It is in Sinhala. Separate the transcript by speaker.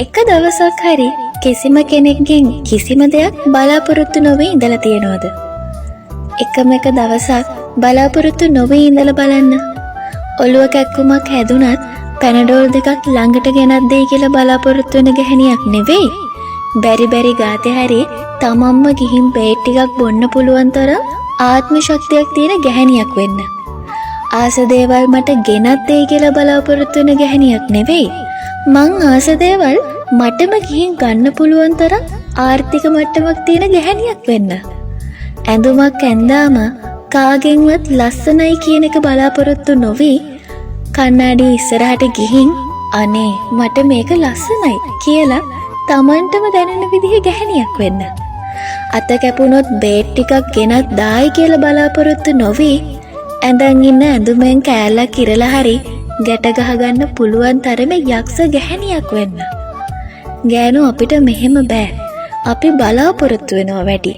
Speaker 1: එක දවසක් හරි කිසිම කෙනෙක්ගෙන් කිසිම දෙයක් බලාපොරොත්තු නොවී ඉඳලා තියෙනවද? එකම එක දවසක් බලාපොරොත්තු නොවී ඉඳලා බලන්න. ඔළුව කැක්කුමක් හැදුනත් පැනඩෝල් දෙකක් ළඟට ගෙනත් දෙයි කියලා බලාපොරොත්තු වෙන ගැහණියක් නෙවෙයි. බැරි ගාතේ හරි තමන්ම ගිහින් බේට් ටිකක් බොන්න පුළුවන් තරම් ආත්ම ශක්තියක් තියෙන ගැහණියක් වෙන්න. ආස දේවල් මට ගෙනත් දෙයි කියලා බලාපොරොත්තු වෙන ගැහණියක් නෙවෙයි. මං ආස දේවල් මටම ගිහින් ගන්න පුළුවන් තරම් ආර්ථික මට්ටමක් තියෙන ගැහණියක් වෙන්න. ඇඳුමක් ඇඳාම කාගෙන්වත් ලස්සනයි කියන එක බලාපොරොත්තු නොවි කන්නඩි ඉස්සරහට ගිහින් අනේ මට මේක ලස්සනයි කියලා තමන්ටම දැනෙන විදිහේ ගැහණියක් වෙන්න. අත කැපුණොත් බේට් ටිකක් ගෙනත් දායි කියලා බලාපොරොත්තු නොවි ඇඳන් ඉන්න ඇඳුමෙන් කෑල්ලක් ඉරලා හරි ගැට ගහගන්න පුළුවන් තරමේ යක්ෂ ගැහණියක් වෙන්න. ගෑනු අපිට මෙහෙම බෑ. අපි බලාපොරොත්තු වෙනවා වැඩි.